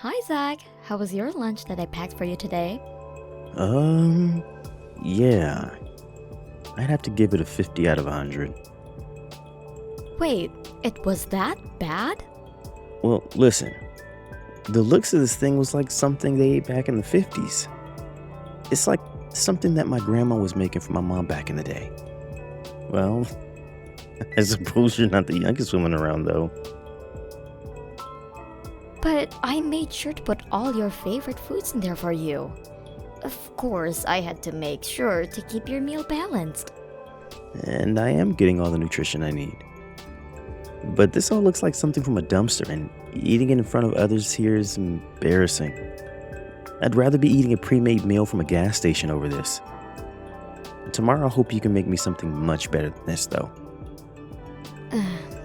Hi, Zach. How was your lunch that I packed for you today? Um, yeah, I'd have to give it a 50 out of 100. Wait, it was that bad? Well, listen, the looks of this thing was like something they ate back in the 50s. It's like something that my grandma was making for my mom back in the day. Well, I suppose you're not the youngest woman around, though. But I made sure to put all your favorite foods in there for you. Of course, I had to make sure to keep your meal balanced. And I am getting all the nutrition I need. But this all looks like something from a dumpster, and eating it in front of others here is embarrassing. I'd rather be eating a pre-made meal from a gas station over this. Tomorrow, I hope you can make me something much better than this, though.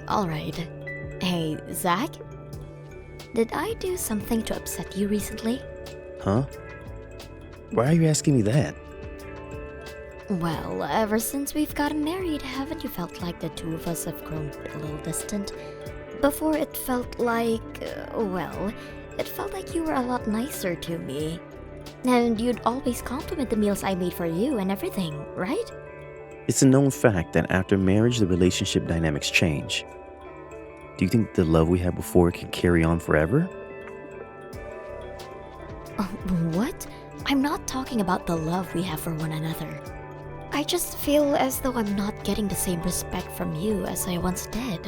Alright. Hey, Zach? Did I do something to upset you recently? Huh? Why are you asking me that? Well, ever since we've gotten married, haven't you felt like the two of us have grown a little distant? Before it felt like, it felt like you were a lot nicer to me. And you'd always compliment the meals I made for you and everything, right? It's a known fact that after marriage, the relationship dynamics change. Do you think the love we had before can carry on forever? Oh, what? I'm not talking about the love we have for one another. I just feel as though I'm not getting the same respect from you as I once did.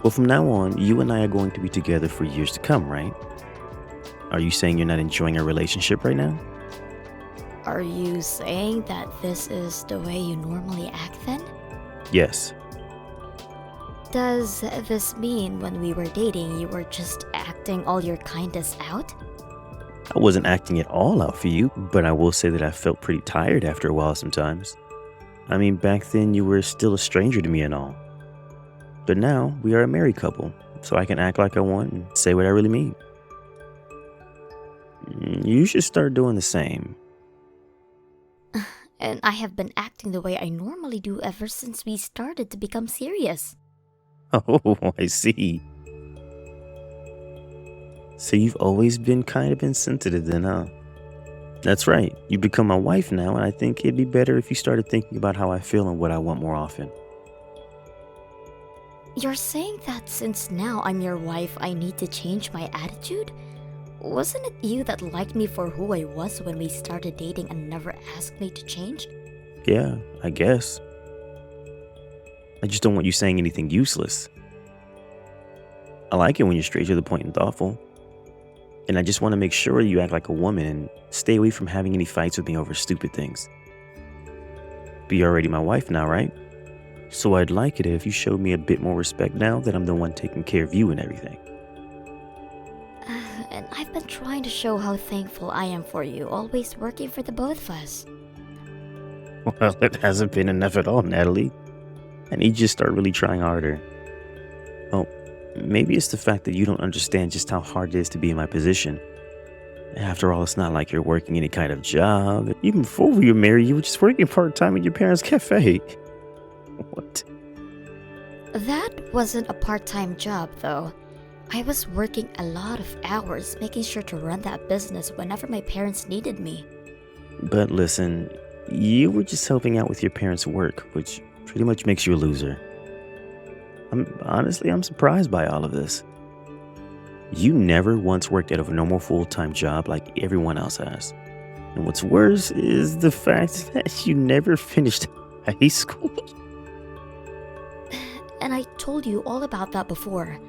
Well, from now on, you and I are going to be together for years to come, right? Are you saying you're not enjoying our relationship right now? Are you saying that this is the way you normally act then? Yes. Does this mean when we were dating you were just acting all your kindness out? I wasn't acting it all out for you, but I will say that I felt pretty tired after a while sometimes. I mean, back then you were still a stranger to me and all. But now we are a married couple, so I can act like I want and say what I really mean. You should start doing the same. And I have been acting the way I normally do ever since we started to become serious. Oh, I see. So you've always been kind of insensitive then, huh? That's right. You become my wife now, and I think it'd be better if you started thinking about how I feel and what I want more often. You're saying that since now I'm your wife, I need to change my attitude? Wasn't it you that liked me for who I was when we started dating and never asked me to change? Yeah, I guess. I just don't want you saying anything useless. I like it when you're straight to the point and thoughtful. And I just want to make sure you act like a woman and stay away from having any fights with me over stupid things. But you're already my wife now, right? So I'd like it if you showed me a bit more respect now that I'm the one taking care of you and everything. And I've been trying to show how thankful I am for you, always working for the both of us. Well, it hasn't been enough at all, Natalie. I need you to start really trying harder. Well, maybe it's the fact that you don't understand just how hard it is to be in my position. After all, it's not like you're working any kind of job. Even before we were married, you were just working part-time at your parents' cafe. What? That wasn't a part-time job, though. I was working a lot of hours, making sure to run that business whenever my parents needed me. But listen, you were just helping out with your parents' work, which pretty much makes you a loser. I'm surprised by all of this. You never once worked at a normal full-time job like everyone else has. And what's worse is the fact that you never finished high school. And I told you all about that before.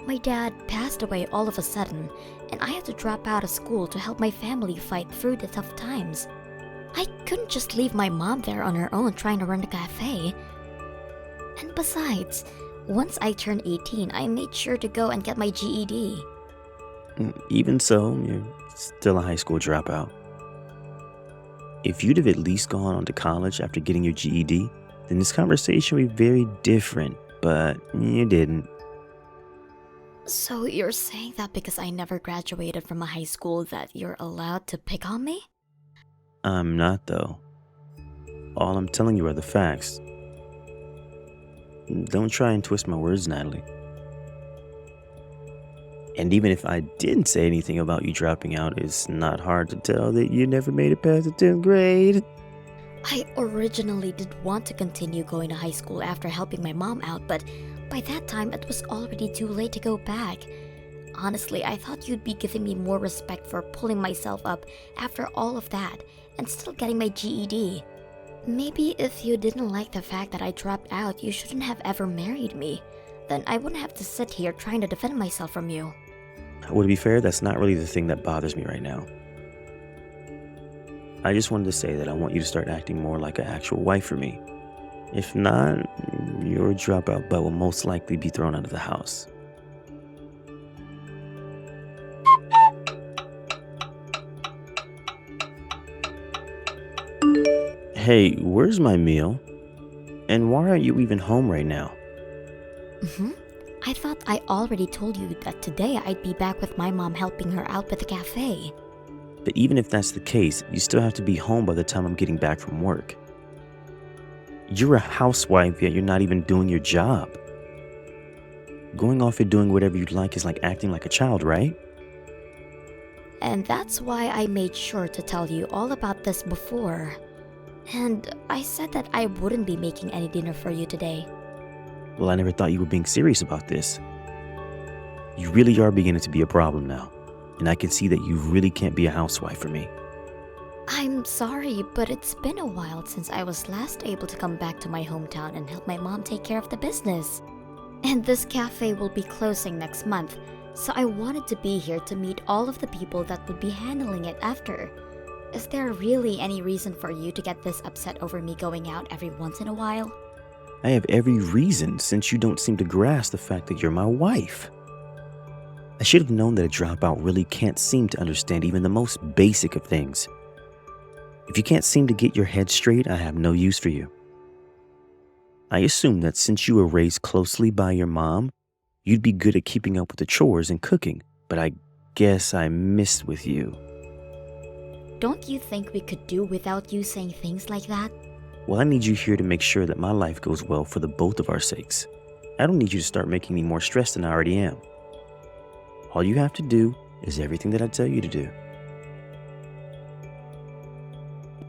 My dad passed away all of a sudden, and I had to drop out of school to help my family fight through the tough times. I couldn't just leave my mom there on her own trying to run a cafe. And besides, once I turned 18, I made sure to go and get my GED. Even so, you're still a high school dropout. If you'd have at least gone on to college after getting your GED, then this conversation would be very different, but you didn't. So you're saying that because I never graduated from a high school that you're allowed to pick on me? I'm not, though. All I'm telling you are the facts. Don't try and twist my words, Natalie. And even if I didn't say anything about you dropping out, it's not hard to tell that you never made it past the 10th grade. I originally did want to continue going to high school after helping my mom out, but by that time it was already too late to go back. Honestly, I thought you'd be giving me more respect for pulling myself up after all of that and still getting my GED. Maybe if you didn't like the fact that I dropped out, you shouldn't have ever married me. Then I wouldn't have to sit here trying to defend myself from you. Well, to be fair, that's not really the thing that bothers me right now. I just wanted to say that I want you to start acting more like an actual wife for me. If not, your dropout butt will most likely be thrown out of the house. Hey, where's my meal? And why aren't you even home right now? I thought I already told you that today I'd be back with my mom helping her out with the cafe. But even if that's the case, you still have to be home by the time I'm getting back from work. You're a housewife, yet you're not even doing your job. Going off and doing whatever you'd like is like acting like a child, right? And that's why I made sure to tell you all about this before. And I said that I wouldn't be making any dinner for you today. Well, I never thought you were being serious about this. You really are beginning to be a problem now. And I can see that you really can't be a housewife for me. I'm sorry, but it's been a while since I was last able to come back to my hometown and help my mom take care of the business. And this cafe will be closing next month, so I wanted to be here to meet all of the people that would be handling it after. Is there really any reason for you to get this upset over me going out every once in a while? I have every reason, since you don't seem to grasp the fact that you're my wife. I should have known that a dropout really can't seem to understand even the most basic of things. If you can't seem to get your head straight, I have no use for you. I assume that since you were raised closely by your mom, you'd be good at keeping up with the chores and cooking, but I guess I missed with you. Don't you think we could do without you saying things like that? Well, I need you here to make sure that my life goes well for the both of our sakes. I don't need you to start making me more stressed than I already am. All you have to do is everything that I tell you to do.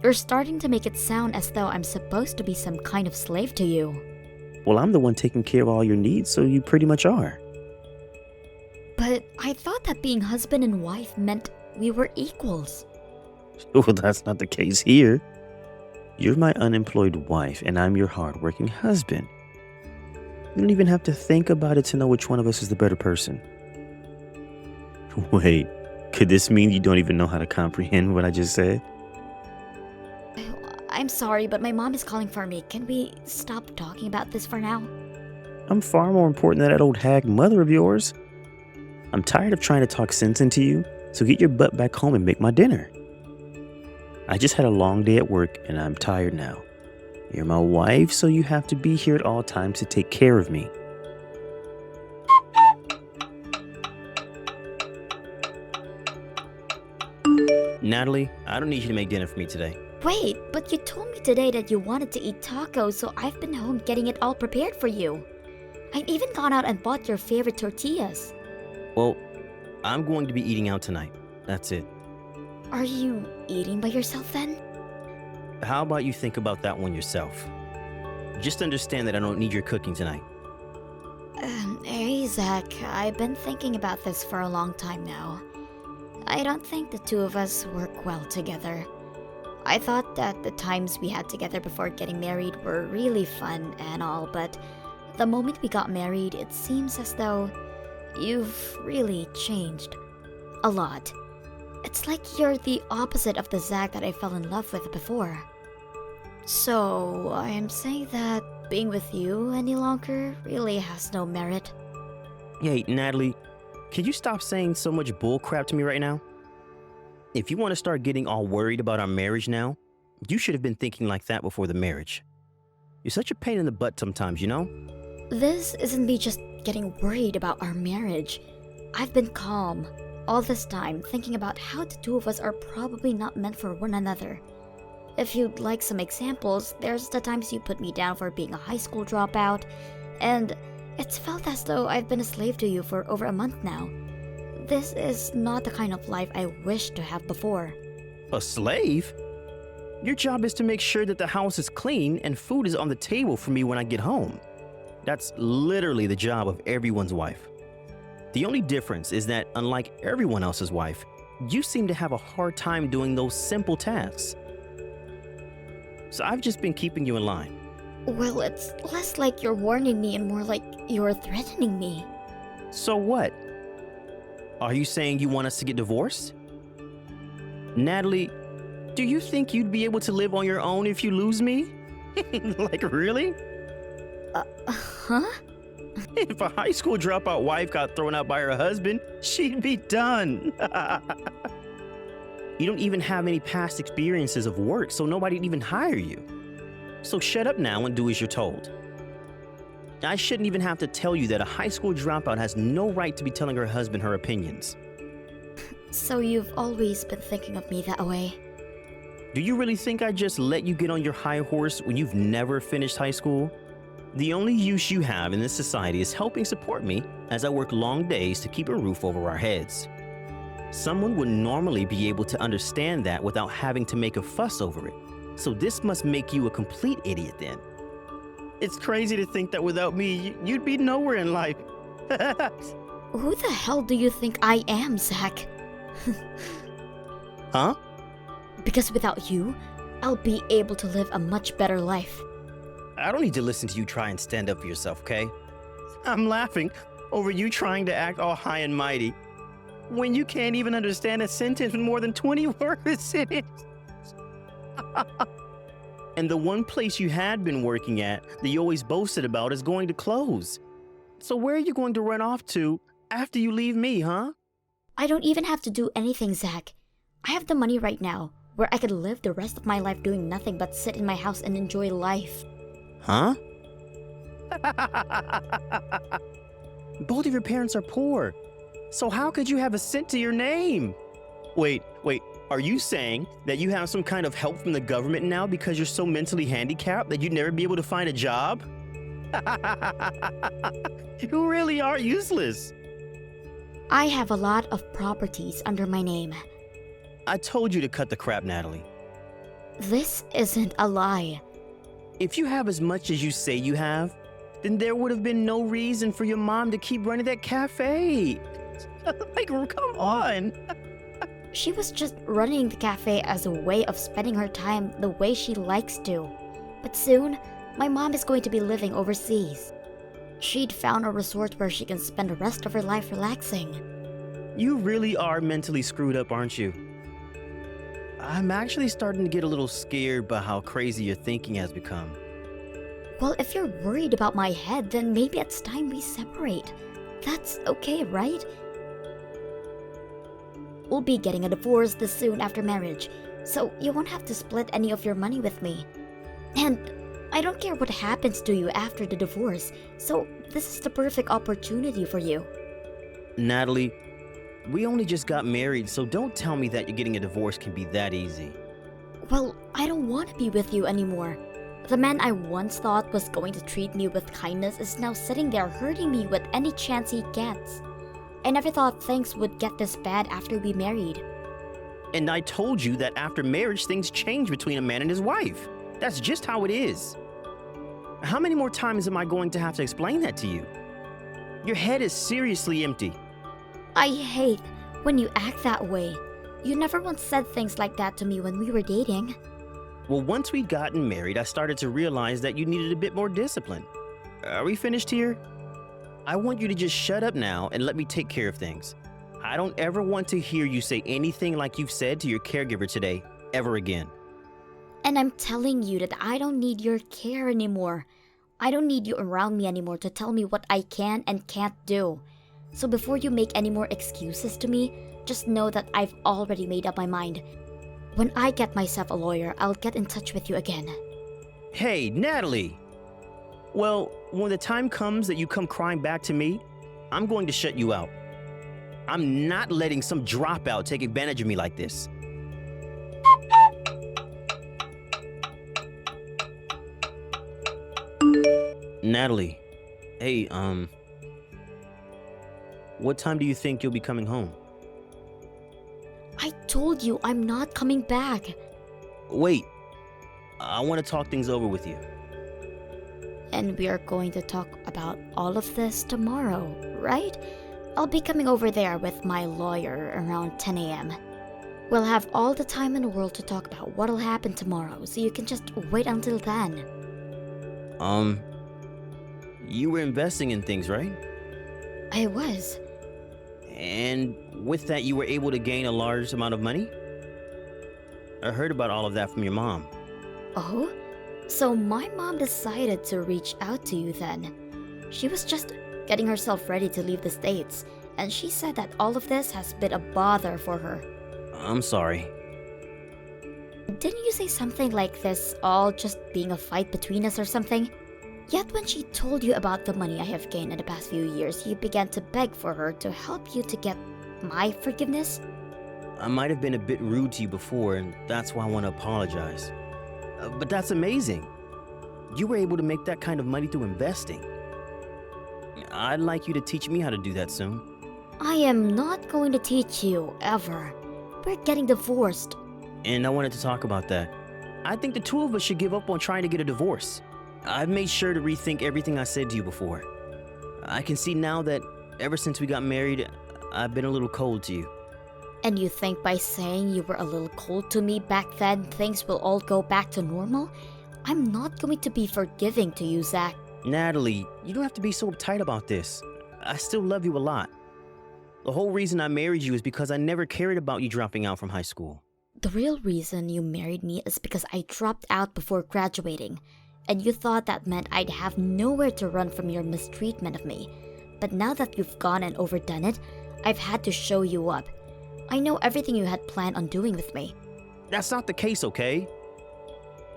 You're starting to make it sound as though I'm supposed to be some kind of slave to you. Well, I'm the one taking care of all your needs, so you pretty much are. But I thought that being husband and wife meant we were equals. Well, that's not the case here. You're my unemployed wife, and I'm your hardworking husband. You don't even have to think about it to know which one of us is the better person. Wait, could this mean you don't even know how to comprehend what I just said? I'm sorry, but my mom is calling for me. Can we stop talking about this for now? I'm far more important than that old hag mother of yours. I'm tired of trying to talk sense into you, so get your butt back home and make my dinner. I just had a long day at work, and I'm tired now. You're my wife, so you have to be here at all times to take care of me. Natalie, I don't need you to make dinner for me today. Wait, but you told me today that you wanted to eat tacos, so I've been home getting it all prepared for you. I've even gone out and bought your favorite tortillas. Well, I'm going to be eating out tonight. That's it. Are you eating by yourself then? How about you think about that one yourself? Just understand that I don't need your cooking tonight. Hey, Zach, I've been thinking about this for a long time now. I don't think the two of us work well together. I thought that the times we had together before getting married were really fun and all, but the moment we got married, it seems as though you've really changed. A lot. It's like you're the opposite of the Zach that I fell in love with before. So, I am saying that being with you any longer really has no merit. Hey, Natalie, can you stop saying so much bullcrap to me right now? If you want to start getting all worried about our marriage now, you should have been thinking like that before the marriage. You're such a pain in the butt sometimes, you know? This isn't me just getting worried about our marriage. I've been calm all this time, thinking about how the two of us are probably not meant for one another. If you'd like some examples, there's the times you put me down for being a high school dropout, and it's felt as though I've been a slave to you for over a month now. This is not the kind of life I wished to have before. A slave? Your job is to make sure that the house is clean and food is on the table for me when I get home. That's literally the job of everyone's wife. The only difference is that, unlike everyone else's wife, you seem to have a hard time doing those simple tasks. So I've just been keeping you in line. Well, it's less like you're warning me and more like you're threatening me. So what? Are you saying you want us to get divorced? Natalie, do you think you'd be able to live on your own if you lose me? Like, really? Huh? If a high school dropout wife got thrown out by her husband, she'd be done. You don't even have any past experiences of work, so nobody'd even hire you. So shut up now and do as you're told. I shouldn't even have to tell you that a high school dropout has no right to be telling her husband her opinions. So you've always been thinking of me that way? Do you really think I just let you get on your high horse when you've never finished high school? The only use you have in this society is helping support me as I work long days to keep a roof over our heads. Someone would normally be able to understand that without having to make a fuss over it. So this must make you a complete idiot then. It's crazy to think that without me, you'd be nowhere in life. Who the hell do you think I am, Zach? Huh? Because without you, I'll be able to live a much better life. I don't need to listen to you try and stand up for yourself, okay? I'm laughing over you trying to act all high and mighty when you can't even understand a sentence with more than 20 words in it. And the one place you had been working at that you always boasted about is going to close. So where are you going to run off to after you leave me, huh? I don't even have to do anything, Zach. I have the money right now, where I could live the rest of my life doing nothing but sit in my house and enjoy life. Huh? Both of your parents are poor. So how could you have a cent to your name? Wait. Are you saying that you have some kind of help from the government now because you're so mentally handicapped that you'd never be able to find a job? You really are useless. I have a lot of properties under my name. I told you to cut the crap, Natalie. This isn't a lie. If you have as much as you say you have, then there would have been no reason for your mom to keep running that cafe. Like, come on. She was just running the cafe as a way of spending her time the way she likes to. But soon, my mom is going to be living overseas. She'd found a resort where she can spend the rest of her life relaxing. You really are mentally screwed up, aren't you? I'm actually starting to get a little scared by how crazy your thinking has become. Well, if you're worried about my head, then maybe it's time we separate. That's okay, right? We'll be getting a divorce this soon after marriage, so you won't have to split any of your money with me. And I don't care what happens to you after the divorce, so this is the perfect opportunity for you. Natalie, we only just got married, so don't tell me that you're getting a divorce can be that easy. Well, I don't want to be with you anymore. The man I once thought was going to treat me with kindness is now sitting there hurting me with any chance he gets. I never thought things would get this bad after we married. And I told you that after marriage, things change between a man and his wife. That's just how it is. How many more times am I going to have to explain that to you? Your head is seriously empty. I hate when you act that way. You never once said things like that to me when we were dating. Well, once we'd gotten married, I started to realize that you needed a bit more discipline. Are we finished here? I want you to just shut up now and let me take care of things. I don't ever want to hear you say anything like you've said to your caregiver today, ever again. And I'm telling you that I don't need your care anymore. I don't need you around me anymore to tell me what I can and can't do. So before you make any more excuses to me, just know that I've already made up my mind. When I get myself a lawyer, I'll get in touch with you again. Hey, Natalie! Well, when the time comes that you come crying back to me, I'm going to shut you out. I'm not letting some dropout take advantage of me like this. Natalie, hey, What time do you think you'll be coming home? I told you I'm not coming back. Wait, I want to talk things over with you. And we are going to talk about all of this tomorrow, right? I'll be coming over there with my lawyer around 10 a.m. We'll have all the time in the world to talk about what'll happen tomorrow, so you can just wait until then. You were investing in things, right? I was. And with that, you were able to gain a large amount of money? I heard about all of that from your mom. Oh? So my mom decided to reach out to you then. She was just getting herself ready to leave the States, and she said that all of this has been a bother for her. I'm sorry. Didn't you say something like this all just being a fight between us or something? Yet when she told you about the money I have gained in the past few years, you began to beg for her to help you to get my forgiveness? I might have been a bit rude to you before, and that's why I want to apologize. But that's amazing. You were able to make that kind of money through investing. I'd like you to teach me how to do that soon. I am not going to teach you, ever. We're getting divorced. And I wanted to talk about that. I think the two of us should give up on trying to get a divorce. I've made sure to rethink everything I said to you before. I can see now that ever since we got married, I've been a little cold to you. And you think by saying you were a little cold to me back then, things will all go back to normal? I'm not going to be forgiving to you, Zach. Natalie, you don't have to be so uptight about this. I still love you a lot. The whole reason I married you is because I never cared about you dropping out from high school. The real reason you married me is because I dropped out before graduating, and you thought that meant I'd have nowhere to run from your mistreatment of me. But now that you've gone and overdone it, I've had to show you up. I know everything you had planned on doing with me. That's not the case, okay?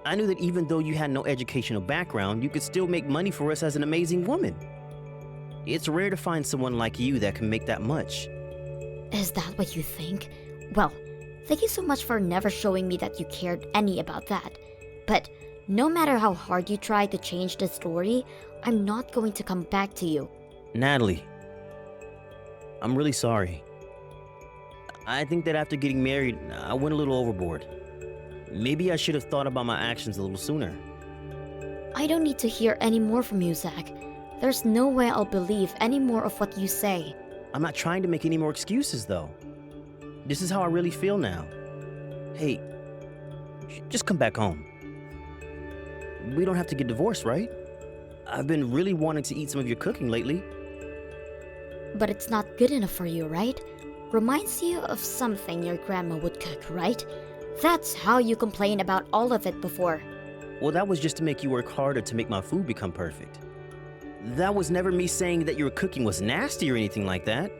I knew that even though you had no educational background, you could still make money for us as an amazing woman. It's rare to find someone like you that can make that much. Is that what you think? Well, thank you so much for never showing me that you cared any about that. But no matter how hard you try to change the story, I'm not going to come back to you. Natalie, I'm really sorry. I think that after getting married, I went a little overboard. Maybe I should have thought about my actions a little sooner. I don't need to hear any more from you, Zach. There's no way I'll believe any more of what you say. I'm not trying to make any more excuses, though. This is how I really feel now. Hey, just come back home. We don't have to get divorced, right? I've been really wanting to eat some of your cooking lately. But it's not good enough for you, right? Reminds you of something your grandma would cook, right? That's how you complained about all of it before. Well, that was just to make you work harder to make my food become perfect. That was never me saying that your cooking was nasty or anything like that.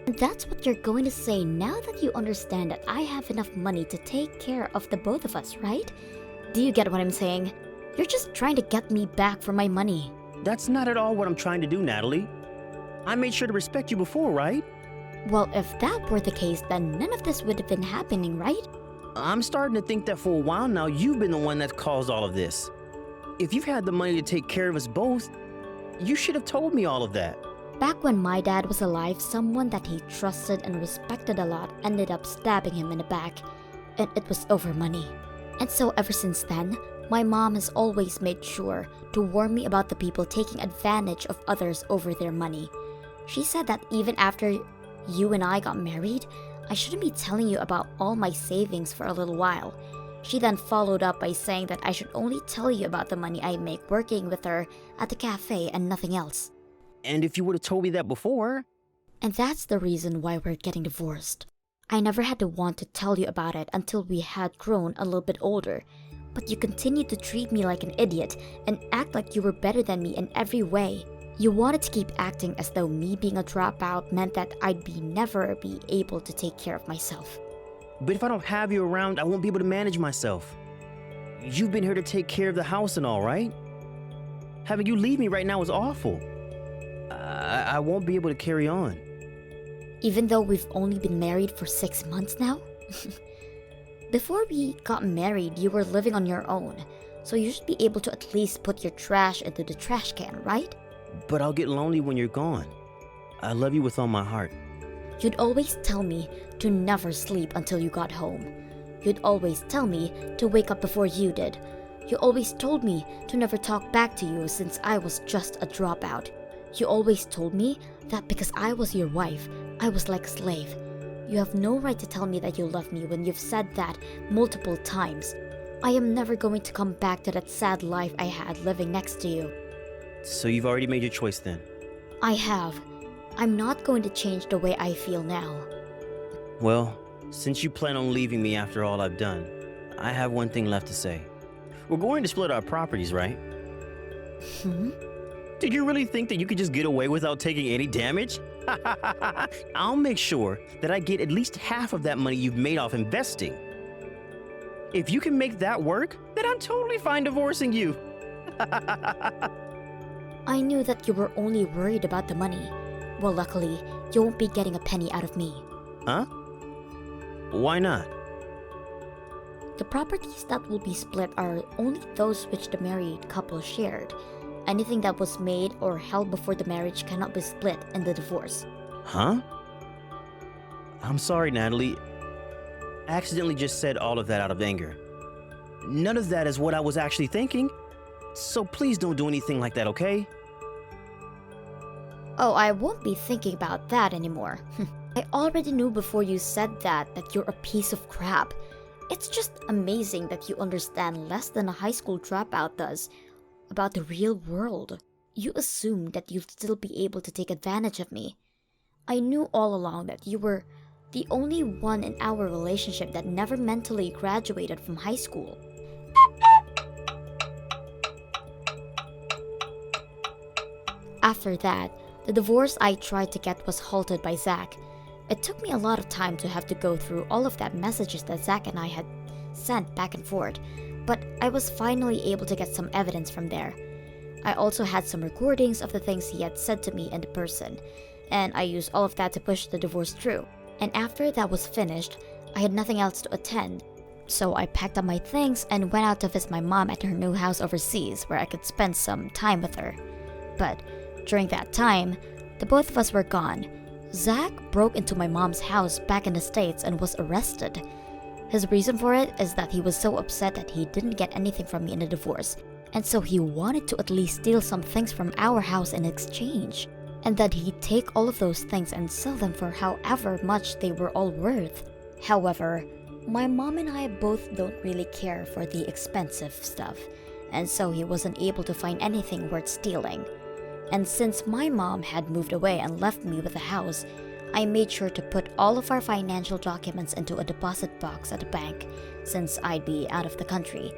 And that's what you're going to say now that you understand that I have enough money to take care of the both of us, right? Do you get what I'm saying? You're just trying to get me back for my money. That's not at all what I'm trying to do, Natalie. I made sure to respect you before, right? Well, if that were the case, then none of this would have been happening, right? I'm starting to think that for a while now, you've been the one that's caused all of this. If you've had the money to take care of us both, you should have told me all of that. Back when my dad was alive, someone that he trusted and respected a lot ended up stabbing him in the back, and it was over money. And so ever since then, my mom has always made sure to warn me about the people taking advantage of others over their money. She said that even after you and I got married, I shouldn't be telling you about all my savings for a little while. She then followed up by saying that I should only tell you about the money I make working with her at the cafe and nothing else. And if you would have told me that before... And that's the reason why we're getting divorced. I never had to want to tell you about it until we had grown a little bit older. But you continued to treat me like an idiot and act like you were better than me in every way. You wanted to keep acting as though me being a dropout meant that never be able to take care of myself. But if I don't have you around, I won't be able to manage myself. You've been here to take care of the house and all, right? Having you leave me right now is awful. I won't be able to carry on. Even though we've only been married for 6 months now? Before we got married, you were living on your own, so you should be able to at least put your trash into the trash can, right? But I'll get lonely when you're gone. I love you with all my heart. You'd always tell me to never sleep until you got home. You'd always tell me to wake up before you did. You always told me to never talk back to you since I was just a dropout. You always told me that because I was your wife, I was like a slave. You have no right to tell me that you love me when you've said that multiple times. I am never going to come back to that sad life I had living next to you. So you've already made your choice then? I have. I'm not going to change the way I feel now. Well, since you plan on leaving me after all I've done, I have one thing left to say. We're going to split our properties, right? Did you really think that you could just get away without taking any damage? I'll make sure that I get at least half of that money you've made off investing. If you can make that work, then I'm totally fine divorcing you. I knew that you were only worried about the money. Well, luckily, you won't be getting a penny out of me. Huh? Why not? The properties that will be split are only those which the married couple shared. Anything that was made or held before the marriage cannot be split in the divorce. Huh? I'm sorry, Natalie. I accidentally just said all of that out of anger. None of that is what I was actually thinking. So please don't do anything like that, okay? Oh, I won't be thinking about that anymore. I already knew before you said that you're a piece of crap. It's just amazing that you understand less than a high school dropout does about the real world. You assumed that you'd still be able to take advantage of me. I knew all along that you were the only one in our relationship that never mentally graduated from high school. After that, the divorce I tried to get was halted by Zach. It took me a lot of time to have to go through all of that messages that Zach and I had sent back and forth, but I was finally able to get some evidence from there. I also had some recordings of the things he had said to me in person, and I used all of that to push the divorce through. And after that was finished, I had nothing else to attend, so I packed up my things and went out to visit my mom at her new house overseas where I could spend some time with her. But during that time, the both of us were gone. Zach broke into my mom's house back in the States and was arrested. His reason for it is that he was so upset that he didn't get anything from me in the divorce, and so he wanted to at least steal some things from our house in exchange, and that he'd take all of those things and sell them for however much they were all worth. However, my mom and I both don't really care for the expensive stuff, and so he wasn't able to find anything worth stealing. And since my mom had moved away and left me with the house, I made sure to put all of our financial documents into a deposit box at the bank, since I'd be out of the country.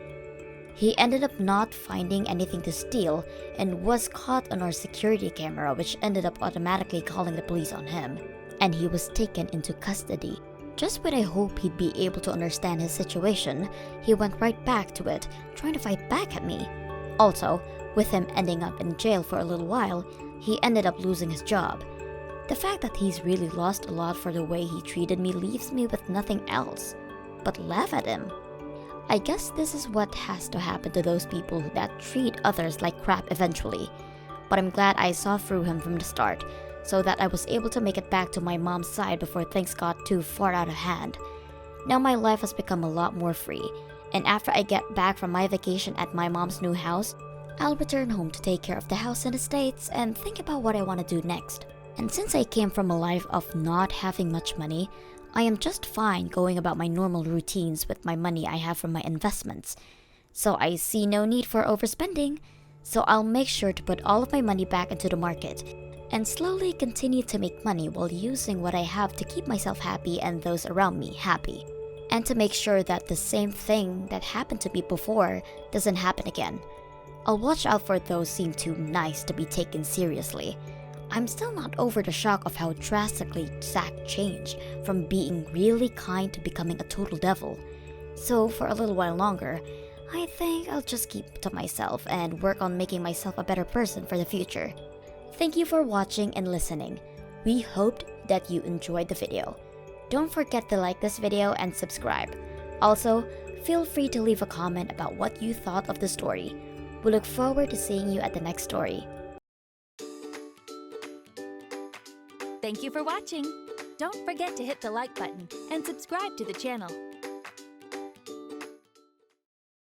He ended up not finding anything to steal and was caught on our security camera, which ended up automatically calling the police on him, and he was taken into custody. Just when I hoped he'd be able to understand his situation, he went right back to it, trying to fight back at me. Also, with him ending up in jail for a little while, he ended up losing his job. The fact that he's really lost a lot for the way he treated me leaves me with nothing else but laugh at him. I guess this is what has to happen to those people that treat others like crap eventually. But I'm glad I saw through him from the start, so that I was able to make it back to my mom's side before things got too far out of hand. Now my life has become a lot more free, and after I get back from my vacation at my mom's new house, I'll return home to take care of the house in the States and think about what I want to do next. And since I came from a life of not having much money, I am just fine going about my normal routines with my money I have from my investments. So I see no need for overspending, so I'll make sure to put all of my money back into the market and slowly continue to make money while using what I have to keep myself happy and those around me happy. And to make sure that the same thing that happened to me before doesn't happen again. I'll watch out for those seem too nice to be taken seriously. I'm still not over the shock of how drastically Zach changed from being really kind to becoming a total devil. So for a little while longer, I think I'll just keep to myself and work on making myself a better person for the future. Thank you for watching and listening. We hoped that you enjoyed the video. Don't forget to like this video and subscribe. Also, feel free to leave a comment about what you thought of the story. We look forward to seeing you at the next story. Thank you for watching. Don't forget to hit the like button and subscribe to the channel.